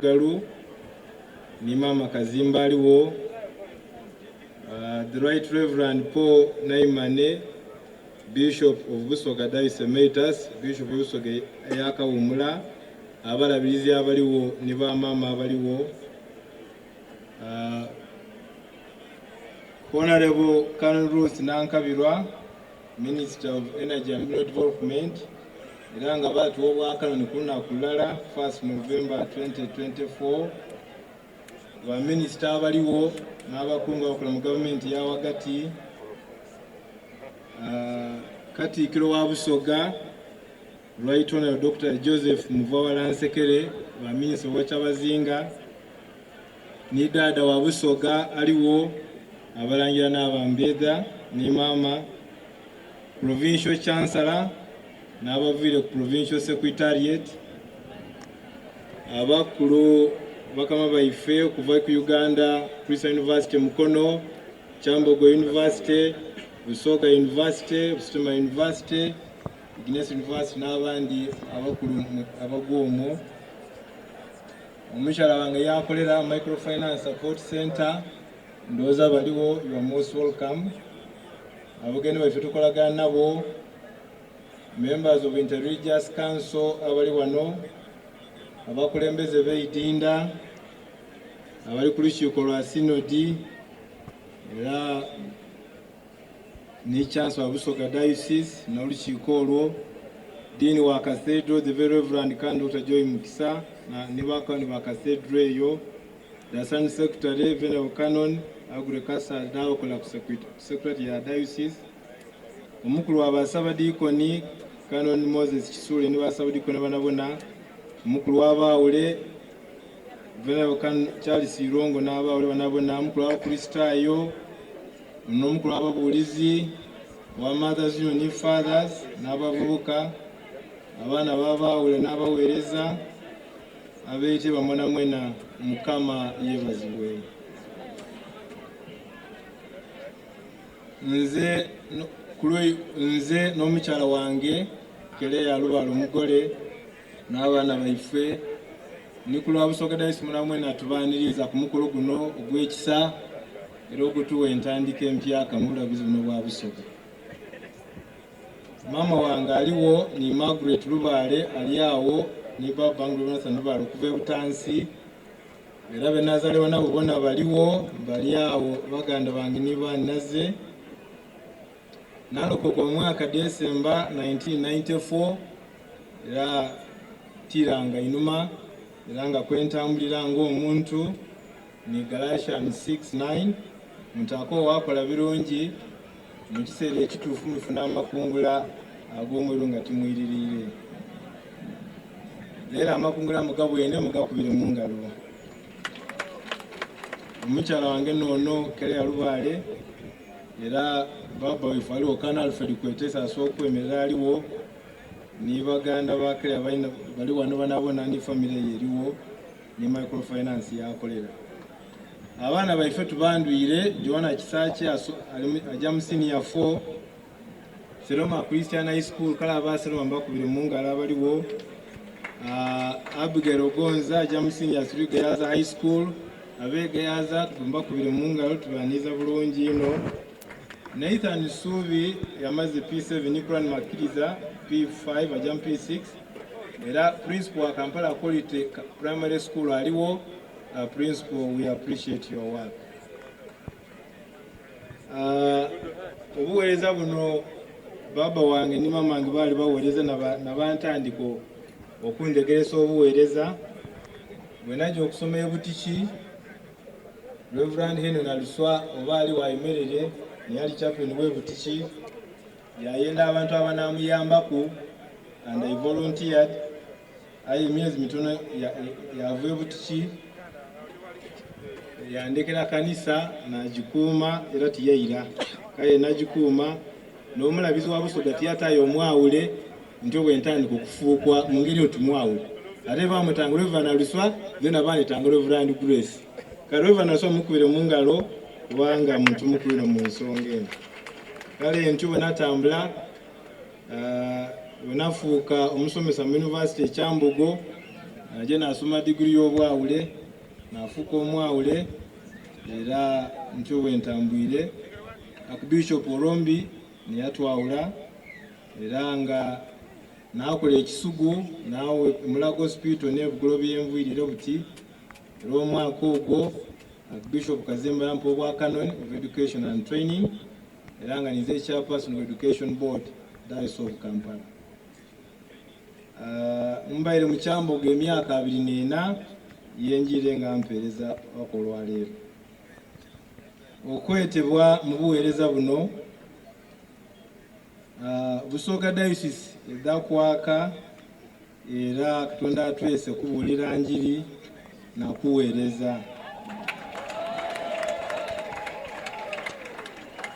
Galu ni Mama Kazimba aliwo, the Right Reverend Paul Naimane, Bishop of Busoga Diocese Emeritus, Bishop of Busoga Yakawumula, abalabirizi abaliwo ne bamama abaliwo, Honorable Colonel Ruth Nankabirwa, Minister of Energy and Mineral Development, era nga batuwa obwakano kuna kulala 1st November 2024, ba minister abaliwo n'abakungu abakola mu gavumenti ya wagati, Katikkiro wa Busoga Right Honorable Dr. Joseph Muvawala Nsekere, ba minister wa Kyabazinga, ni dada wa Busoga aliwo, abalangira n'abambega ni mama Provincial Chancellor n'abaviire ku Provincial Secretariat, abakulu bakama baife okuva ku Uganda Christian University Mukono, Kyambogo University, Busoga University, Busitema University, Guinness University n'abandi abakulu abagwomo. Omukyala wange yakolera Microfinance Support Center, ndowooza baliwo, you are most welcome. Abageni baife tukolagana nabo, members of Interreligious Council abali wano, abakulembeze b'Idinda, abali ku lukiiko lwa Synodi, era ni Chancellor wa Busoga Diocese n'olukiiko olwo, Dean wa Cathedral, the Very Reverend Dr. Joy Mukisa, ne bakawani ba Cathedral eyo, the Assistant Secretary, Venerable Canon Agure Kasa n'abakola ku Secretary ya Diocese, omukulu wa basabadiikoni Canon Moses Kisule ne basabadiikoni banabona, omukulu w'abaawule Venerable Canon Charles Irongo n'abaawule banabona, omukulu w'abakristaayo n'omukulu w'ababuulizi wa Mothers Union Fathers n'abavubuka, abaana b'abaawule n'abaweereza, abeeyitibwa mwena mwena, Mukama yeebazibwe. Nze n'omukyala wange Kereya Lubalo Mugole n'abaana baife ni ku lwa Busoga Diocese mwena mwena tubaaniriza ku mukolo guno ogw'ekisa era okutuwa entandika empya kamulabizi buno bwa Busoga. Mama wange aliwo ni Margaret Lubale ali awo, ni baba wange Jonathan Lubale okuva e Butansi, era be nazalewa nabo bonna baliwo, bali awo baganda bange ni bannaze. Nalokoka mu mwaka December 1994, era tiranga inuma, era nga kwentambulira ng'omuntu ni Galatians 6:9, mutako wakola birungi mu kiseera ekituufu mufuna amakungula ag'omuliro nga timwiririre. Era amakungula mugabwene mugakubire mu ngalo. Omukyala wange noono Kereya Lubale, era baba waife aliwo Kana Alfred Kwetesa as'okwemerera aliwo, ni baganda ba Kereya bali wano banabona ni family ye eriwo, ni Microfinance yakolera. Abaana baife tubandwire, Joana Kisache ajja mu senior 4, Seroma Christian High School kala abaseroma mbakubire mu ngalo abaliwo, Abigail Ogonza ajja mu senior 3 Gayaza High School, abe Gayaza mbakubire mu ngalo tubaniza bulungi ino. Nathan Subi yamaze P7, Nicolan Makiriza P5 ajja mu P6, era principal wa Kampala Quality Primary School aliwo. Principal, we appreciate your work. Obuweereza buno baba wange ni mama wange baali baweereza nabantandiko okundegeresa obuweereza. Bwe najja okusoma ebutiki, Reverend Henry Naluswa oba ali wayemerere yali chaplain w'ebutiki, yayenda abantu abanaamuyambaku, and I volunteered. Aye emyezi mitono yava ebutiki, yandekera kanisa n'agikuuma era tiyayira, kale n'agikuuma n'omulabizi wa Busoga tiyataayo omwawule nti obwentandika okufuukwa mu ngeri otumwawule. Ate bamutanga Reverend Naluswa, then abaanetanga Reverend Grace. Kale Reverend Naluswa mukubire mu ngalo kubanga muntu mukubire mu nsonga eno. Kale entyo bwe natambula wenafuuka omusomesa mu University e Kyambogo naje nasoma digiri y'obwawule nafuuka omwawule era ntyo bwentambwire. Archbishop Olombi neyatwawula era nga nakola ekisugu nawe Mulago Hospital n'ebugolo by'enviirire buti era omwaka ogwo Archbishop Kazemba yampa obwa Canon of Education and Training era nga nize Chairperson of Education Board Diocese of Kampala. Mbaire mu Kyambogo emyaka 24 yenjire nga mpeereza wakolwa leero. Okwetebwa mu buweereza buno Busoga Diocese edakwaka era Katonda atwese kubuulira njiri na kuweereza.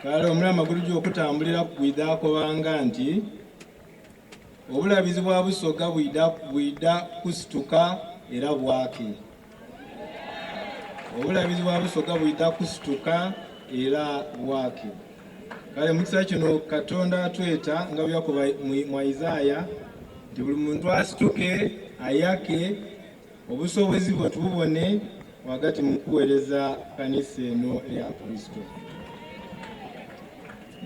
Kale omulama gulujja okutambulira ku bwidako banga nti obulabizi bwa Busoga bwida kusituka era bwaki. Obulabizi bwa Busoga bwida kusituka era bwaki. Kale mukisa kino Katonda atweta nga byakuba mu Isaiah nti buli muntu asituke ayake obusobozi bwe tububone wakati mu kuweereza kanisa eno eya Kristo.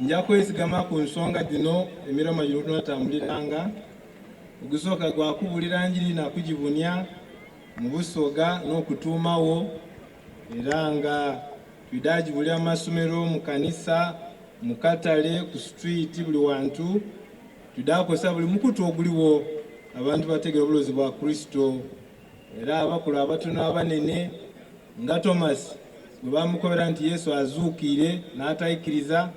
Nja kwesigama ku nsonga zino emirama gino tunatambuliranga. Ogusooka gwa kubuulira njiri na kugibunya mu Busoga n'okutuumawo era nga twidagibulira amasomero mu kanisa mu katale ku street buli wantu tudakosa buli mukutu oguliwo abantu bategera obulozi bwa Kristo era abakulu abatono abanene nga Thomas bwe bamukobera nti Yesu azuukire n'atayikiriza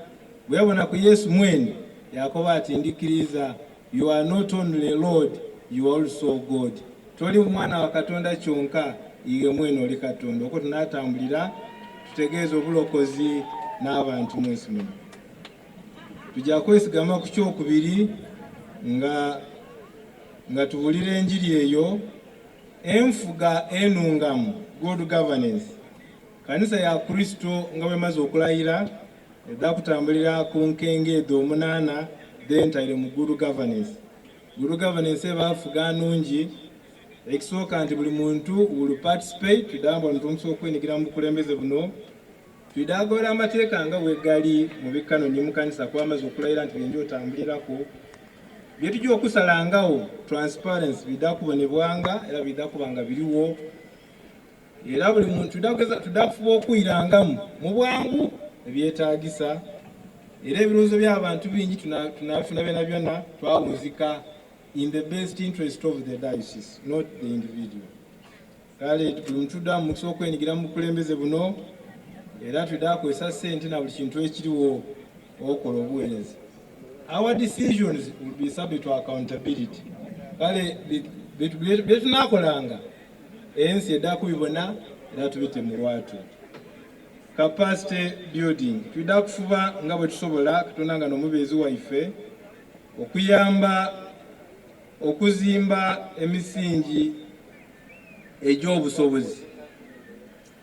bwe yabona ku Yesu mwene yakoba ati ndikiriza, you are not only Lord, you are also God. Toli mwana wa Katonda kyonka, iye mwene oli Katonda. Okwo tunatambulira tutegeeza obulokozi n'abantu mwesi muno. Tujja kwesigama ku kyokubiri nga tubulira enjiri eyo enfuga enungamu, good governance. Kanisa ya Kristo nga bwemaze okulayira edda kutambulira ku nkenge edo 8 dentaire mu good governance. Good governance ebafuga nungi ekisooka nti buli muntu will participate tudamba ntumusooka okwenigira mu bukulembeze buno tudagora amateeka nga bwegali mu bikanoni mu kanisa kwamaze okulayira nti benjo otambulirako byetujja okusalangawo transparency bidakubonebwanga era bidakubanga biriwo era buli muntu tudafuba okuyirangamu mu bwangu ebyetaagisa era ebirowoozo by'abantu bingi tunabifuna byonna twawuzika in the best interest of the diocese, not the individual. Kale buli muntu tuddamu mukisa okwenyigira mu bukulembeze buno era tudakozesa ssente na buli kintu ekiriwo okola obuweereza. Our decisions will be subject to accountability. Kale byetunakolanga ensi edda kubibona era tubite mu lwatu. Capacity building. Tuda kufuba nga bwe tusobola Katonda nga n'omubeezi waife okuyamba okuzimba emisingi egy'obusobozi.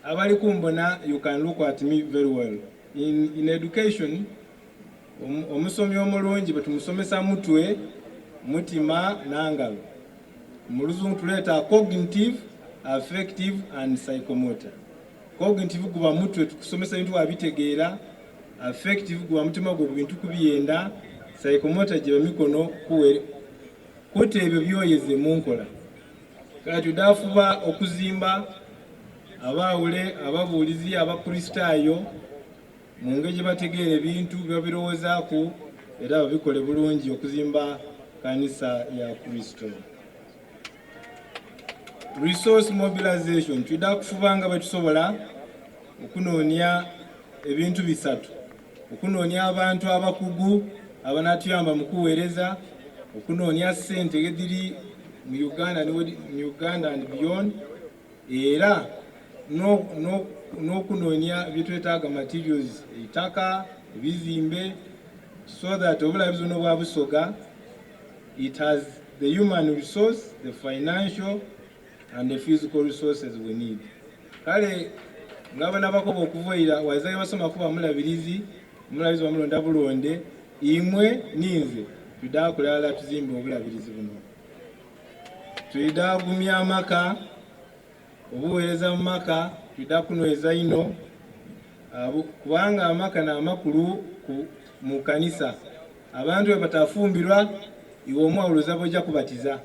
Abali kumbona, you can look at me very well. In education, omusomi omulungi bwe tumusomesa mutwe, mutima n'angalo. Mu Luzungu tuleeta cognitive, affective and psychomotor. Cognitive guba mutwe tukusomesa bintu wabitegeera, affective guba mutima gwo bintu kubiyenda, psychomotor gye mikono kutte ebyo byoyeze mu nkola. Kale tudafuba okuzimba abaawule, ababuulizi, abakristaayo mu ngeri gye bategeera ebintu byabirowoozaako era babikole bulungi okuzimba kanisa ya Kristo. Resource mobilization. Tuda kufuba nga bwe tusobola okunoonya ebintu bisatu. Okunoonya abantu abakugu abanatuyamba mu kuweereza, okunoonya ssente eziri mu Uganda and beyond, era n'okunoonya byetwetaaga materials, eitaka, ebizimbe, so that obulabizi buno bwa Busoga, it has the human resource, the financial and the physical resources we need. Kale ngaba nabakoba okuvuira wazaye basoma kuba mulabirizi wa mulonda bulonde imwe ninze twidda kulala tuzimba obulabirizi buno, twidda gumya amaka obuweereza mu maka, twidda kunyweza ino kubanga amaka n'amakulu mu kanisa. Abantu bwe batafumbirwa iwe omwawulo bojja kubatiza,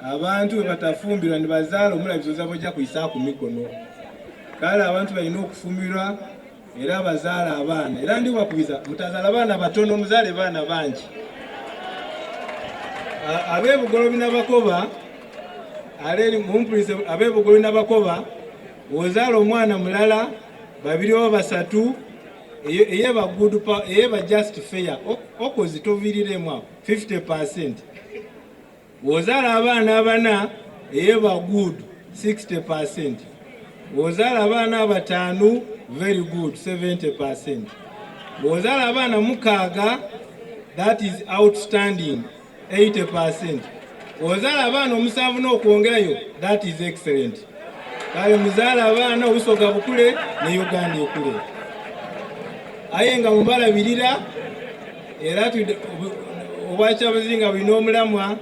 abantu bwe batafumbirwa ne bazaala omulabizi bojja kuyisa ku mikono. Kale abantu balina okufumbirwa era bazaala abaana, era ndi bakubiza mutazaala baana batono, muzaale baana bangi. Ab'ebugolobi n'abakoba aleli mumpulise, ab'ebugolobi n'abakoba ozaala omwana mulala babiri oba basatu eyeba good eyeba just fair okozi toviriremu 50%. Ozaala abaana abana eyeba good 60%. Ozaala abaana abataano very good 70%. Ozaala abaana mukaaga that is outstanding 80%. Ozaala abaana omusanvu n'okwongerayo that is excellent. Kale muzaala abaana obusoga bukule ne Uganda ekule. Aye nga mubalabirira era obwakyabuzi nga bulina omulamwa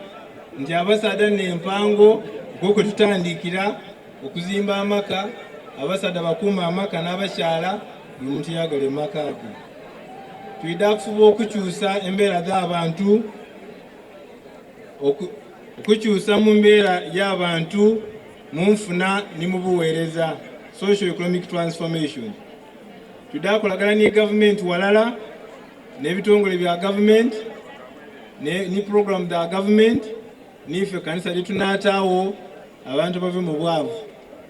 nti abasaada n'empango gwokwe tutandikira okuzimba amaka, abasaada bakuuma amaka n'abakyala buli muntu yagala emaka ge. Twidda kufuba okukyusa embeera z'abantu, okukyusa mu mbeera y'abantu mu nfuna ne mu buweereza, social economic transformation. Twidda kukolagana ne gavumenti walala n'ebitongole bya gavumenti ne program za gavumenti nife kanisa lyetunaataawo abantu bave mu bwavu,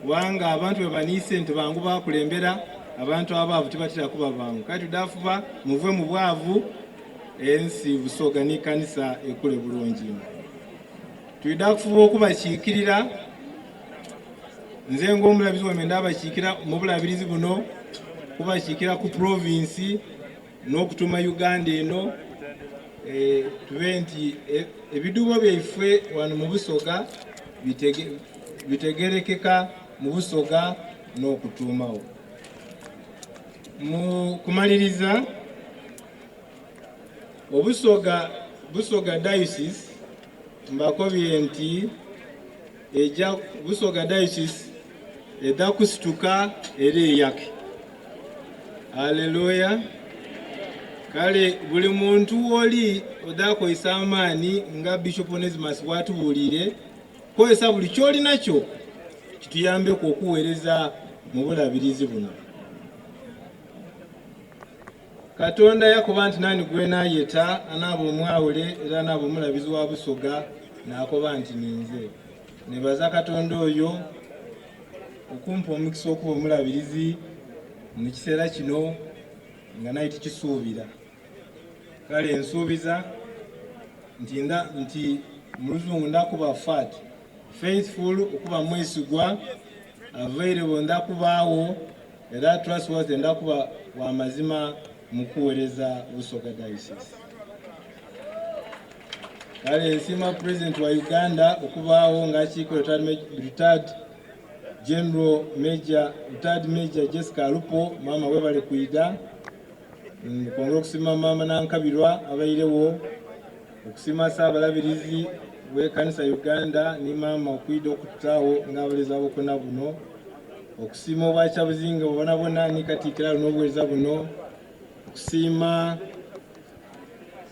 kubanga abantu bwe baniise nti bangu bakulembera abantu abaavu tebatera kuba bangu. Kati twidda kufuba muve mu bwavu ensi Busoga ne kanisa ekule bulungi. Twidda kufuba okubakiikirira, nze ng'omulabizi wembe ndabakiikira mu bulabirizi buno, kubakiikira ku provinsi n'okutuma Uganda eno tube nti ebiduubo byaife wano mu Busoga bitegerekeka mu Busoga n'okutuumawo. Mu kumaliriza, Busoga Diocese mbakobye nti Busoga Diocese ejja kusituka era eyake. Haleluya. Kale buli muntu oli odakozesa amaani nga Bishop Onesimus bwatubuulire, kozesa buli kyoli nakyo kituyambeku okuweereza mu bulabirizi buno. Katonda yakoba nti nani gwe naayeta anaaba omwawule era anaaba omulabizi wa Busoga, n'akoba nti ninze. Nebaza Katonda oyo okumpa omukisa okuba omulabirizi mu kiseera kino nga naye tikisuubira. Kale nsuubiza nti mu Luzungu ndakuba fat faithful, okuba mwesigwa, available ndakubaawo, era trustworthy ndakuba wa mazima mu kuweereza Busoga Diocese. Kale nsima President wa Uganda okubaawo ng'akiiko retired General Major Jessica Lupo, mama webale kwida. Kwongera okusima mama Nankabirwa abairewo, okusima Saabalabirizi w'ekkanisa Uganda ne mama okwida okutaawo ng'abalezi ab'okuna buno, okusiima obwakyabuzinga bwonabona ne Katikkiro n'obuweereza buno, okusiima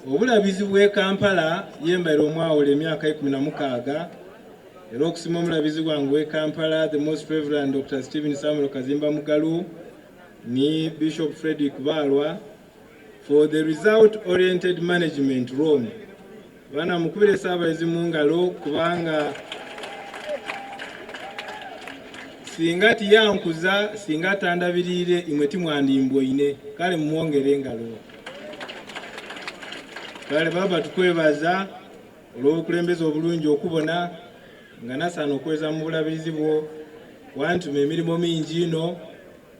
obulabizi bw'e Kampala yembaire omwawule emyaka 16, era okusiima omulabizi gwange w'e Kampala the Most Reverend Dr. Stephen Samuel Kazimba Mugalu ne Bishop Frederick Balwa for the result-oriented management role. Bana mukubire Saabalezi mu ngalo, kubanga singa tiyankuza singa tandabirire imwe timwandimbwoine, kale mumwongere engalo. Kale baba tukwebaza olw'obukulembeze obulungi okubona nga nasaana okweza mu bulabirizi bwo, wantuma emirimu mingi ino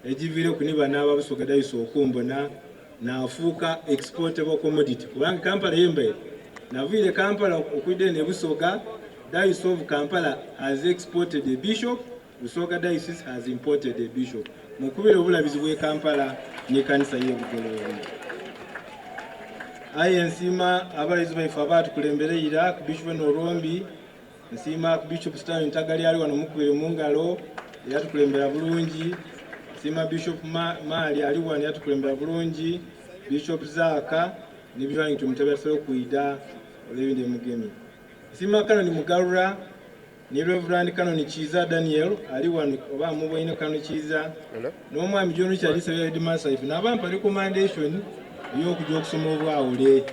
egiviire kuniba n'aba Busoga Diocese okumbona naafuuka exportable commodity, kubanga Kampala yembaire naviire Kampala okwidde ne Busoga. Diocese of Kampala has exported a bishop, Busoga Diocese has imported a bishop. Mukubire obulabizi bw'e Kampala n'ekkanisa y'e Bugolobi. aye nsima abayizi baife abatukulembereira ku Bishop Norombi nsima ku Bishop Stanley Ntagali ali wano mukubire mu ngalo yatukulembera bulungi nsima Bishop Mali ali wano yatukulembera bulungi Bishop Zaka ni Bishop tumtabasero kuida olebinde mugemi nsima Canon Mugarura ni Reverend Canon Chiza Daniel ali wano oba mubwine Canon Chiza n'omwami John Richard Isabel Headmaster ife n'abampa recommendation y'okujja okusoma obwawule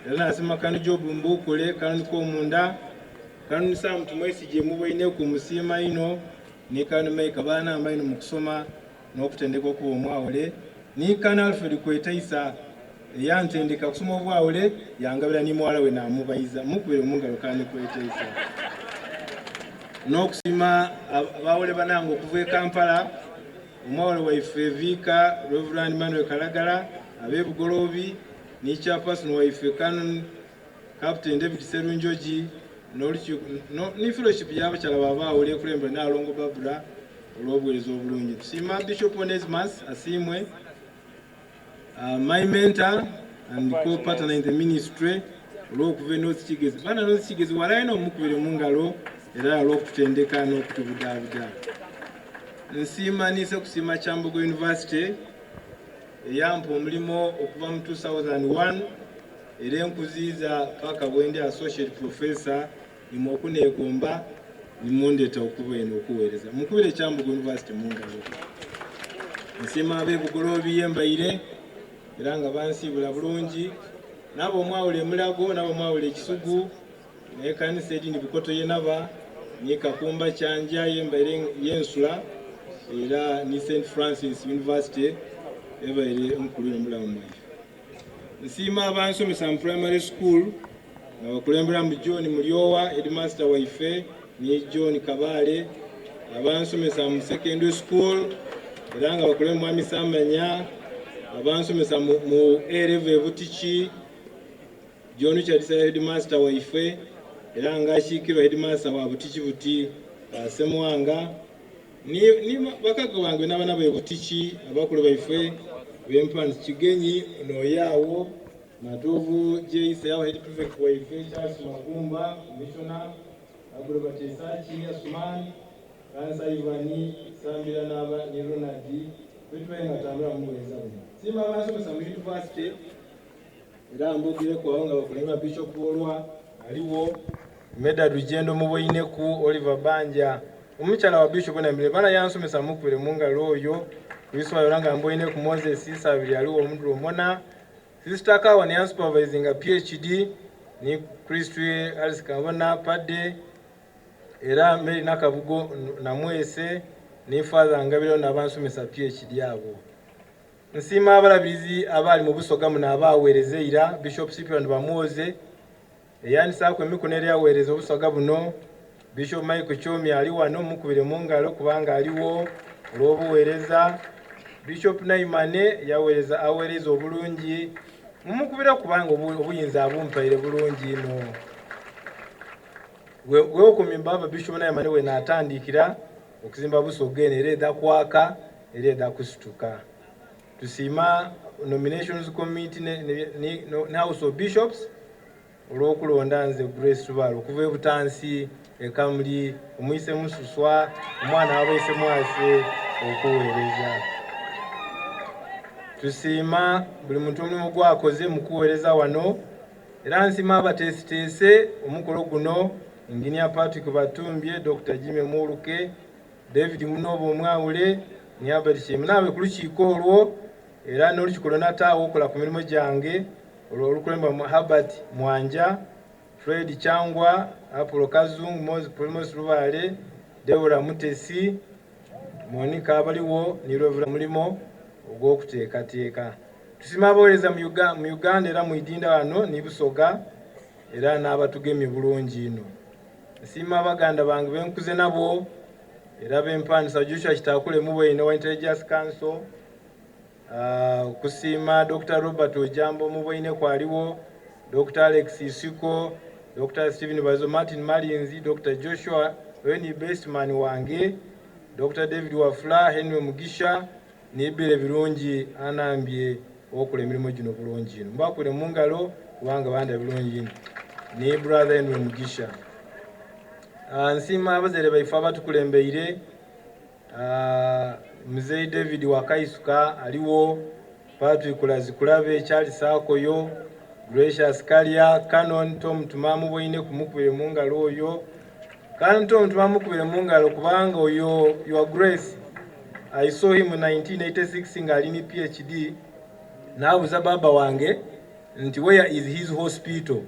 era nasema Canon Job Mbukule Canon Komunda Canon Sam Tumwesije mubwine ku musima ino ni Canon Mike abana amaino mu kusoma n'okutendeka okuba omwawule ni Canon Alfred Kwetaisa yantendeka kusoma obwawule yangabira ni mwala we namubayiza mukubire mungalo Canon Kwetaisa n'okusima abawole banango okuva e Kampala omwawule waife Vika Reverend Manuel Kalagala abebugolobi ni chairperson waife Canon Captain David Serunjoji ni fellowship y'abakyala babawole kulembe n'alongo Babula olw'obuweereza obulungi tusima Bishop Onesimus Asimwe my mentor and co-partner in the ministry olw'okuva North Kigezi bana North Kigezi walaino omukubire mu ngalo era olw'okutendeka n'okutubudaabuda nsima nise kusima Kyambogo University eyampa omulimo okuva mu 2001 era enkuziiza paka bwendi associate professor nimwo okuneekomba nimundeta okuba eno okuweereza mukubire Kyambogo University mu ngalo nsima ab'ebugolobi yembaire era nga bansiibula bulungi nabo omwawule Mulago nabo omwawule Kisugu n'ekkanisa edini Bukoto yenaba ni Kakumba Kyanja yembaire yensula era ni St. Francis University ebaire omukulu omulamu mwaife nsima abansomesa mu primary school nga bakulembera mu John Mulyowa headmaster waife ni John Kabale abansomesa mu secondary school era nga bakulembera Mwami Samanya abansomesa mu A-level Butichi John Richard headmaster waife era nga akiikirwa headmaster wa Butichi buti Semwanga ni bakaga wange n'abana be Butichi abakulu baife bempansi Kigenyi Noyawo Matovu Jace yawo head prefect waife Charles Magumba commissioner Agro Batesachi Asman Kansa Ivani Sambira naba ni Ronald bitwe ngatambula mu bweza sima abasomesa mu university era mbugire kwa nga bakulema Bishop Olwa aliwo Meda Rugendo mubwine ku Oliver Banja omukyala wa Bishop Nambire bana yansomesa mukubire mu ngalo oyo Kristo ayolanga mbwine ku Moses Sisabiri aliwo omuntu omona Sister Kawa ni supervising a PhD ni Kristo Alice Kabona Pade era Mary Nakabugo namwese ni Father Ngabiro n'abansomesa PhD yabo nsima abalabirizi abali mu Busoga mu n'abaweerezeira Bishop Cyprian Bamuoze eyandisa ku emikono eri aweereza Obusoga buno Bishop Michael Chomi ali wano mukubire mu ngalo kubanga aliwo olw'obuweereza Bishop Naimane yaweereza aweereza obulungi mumukubira kubanga obuyinza abumpaire bulungi ino wewe kumimba Bishop Naimane we natandikira okuzimba Busoga eno era edda kwaka era edda kusituka tusima nominations committee ne House of Bishops olw'okulonda nze Grace Tubalo okuva ebutansi ekamuli omuyise mususwa omwana wabayise mwase okuweereza tusima buli muntu omulimu gwakoze mu kuweereza wano era nsima abateesiteese omukolo guno Engineer Patrick Batumbye Dr. Jimmy Muluke David Munobo omwawule ni Albert Cheminawe ku lukiiko olwo era n'olukiiko nataawo okola ku mirimu gyange olukulemba mu Herbert Mwanja Fred Changwa Apollo Kazungu Moses Rubale Deborah Mutesi Monica abaliwo ni Reverend mulimo ogw'okuteekateeka tusima abaweereza mu Uganda era mu Idinda wano ni Busoga era n'abatugemye bulungi ino nsima abaganda bange benkuze nabo era bempandisa Joshua Kitakule mubwine wa Intelligence Council kusima Dr. Robert Ojambo mubwine kwaliwo Dr. Alex Isiko Dr. Stephen Bazo Martin Malinzi Dr. Joshua Weni Bestman wange Dr. David Wafula Henry Mugisha Nibire Birungi Anambye okola emirimu gino bulungi ino mbakule mu ngalo kubanga banda bulungi ni brother Henry Mugisha. Nsima abazere baifa abatukulembeire Mzee David Wakaisuka aliwo, Patrick Kulazikulabe, Charles Sakoyo, Gracious Kalia, Canon Tom Tumamu boine kumukubire mu ngalo oyo. Canon Tom Tumamu kubire mu ngalo kubanga oyo Your Grace I saw him in 1986 ngali ni PhD. Nabuza baba wange nti where is his hospital?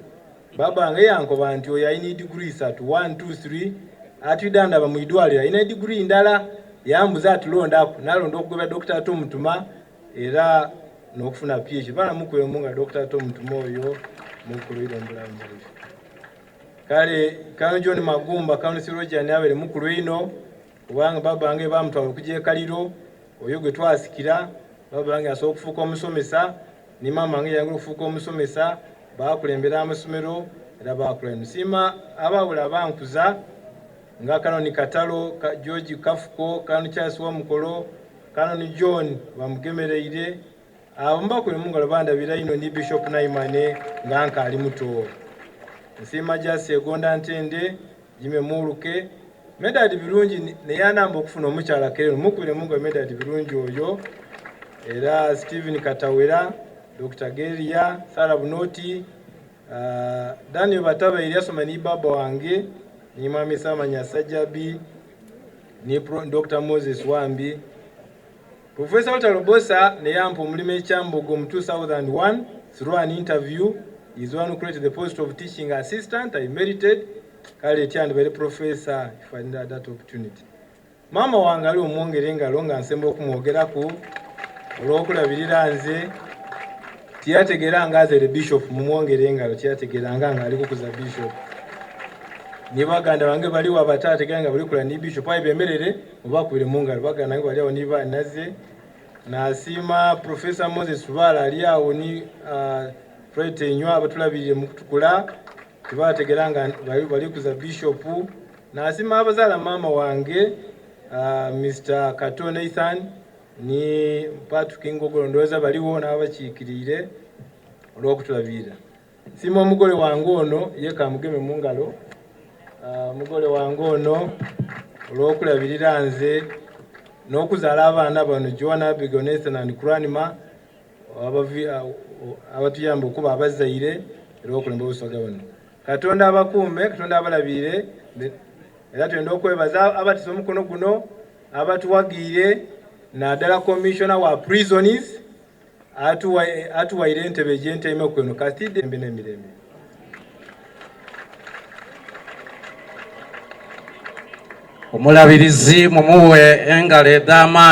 Baba wange yankoba nti oyo ayina degrees at 1 2 3 atidanda bamwidwalira ayina degree ndala yambuza atulondako nalonda okugoba Dr. Tom Tuma era n'okufuna PhD bana mukubire mu ngalo Dr. Tom Tuma oyo mukulwira mbulamu. Kale John Magumba Council Roger nabere mukulu ino kubanga baba wange bamutwala okujja Kaliro oyo gwe twasikira. Baba wange asobola okufuuka omusomesa ni mama wange yangu okufuuka omusomesa bakulembera amasomero era bakulembera. Nsima abawula abankuza nga Kanoni Katalo, George Kafuko, Kanoni Charles Wamukolo, Kanoni John bamugemereire abo mbakule mu ngalo bandabira ino ni Bishop Naimane nga nkali muto. Nsima Jasi Egonda Ntende Jime Muruke Medadi birungi ne yanamba okufuna omukyala Kereno mukubire mu ngalo Medadi birungi oyo. Era Steven Katawera, Dr. Geria, Sarah Bunoti, Daniel Bataba yasoma ni baba wange, ni Mami Samanya Sajabi, ni Dr. Moses Wambi. Professor Walter Robosa ne yampa omulimu ekyambogo mu 2001 through an interview. He is one who created the post of teaching assistant. I merited. Kale tyandi bere professor if I need that opportunity. Mama wange ali omwongere engalo nga nsemba okumwogerako. Olwokulabirira nze tiyategera nga azere bishop mumwongere engalo tiyategera nga ali kukuza bishop. Ni baganda bange baliwo abatategera nga bali kula ni bishop ayi bemerere obakubire mu ngalo baganda bange baliwo ni banaze. Nasima Professor Moses Rubala aliawo ni Fred Enywa abatulabirire mu kutukula tibategera nga bali kuza bishop. Nasima abazala mama wange Mr. Kato Nathan ni Patrick Ngogolo ndoza baliwo n'abakikirire olw'okutulabira. Sima omugole wange ono yeka mugeme mu ngalo. Mugole wange ono olw'okulabirira nze n'okuzaala abaana bano Joanna Abigail Nathan and Kuranima abatuyamba okuba abazaire era okulemba obusoga bano. Katonda abakuume, Katonda abalabire era twenda okwebaza abatisa omukono guno abatuwagiire naddala commissioner wa prisons atuwaire entebe gy'enteme kweno katidde embe n'emirembe. Omulabirizi mumuwe engalo ed'amaanyi.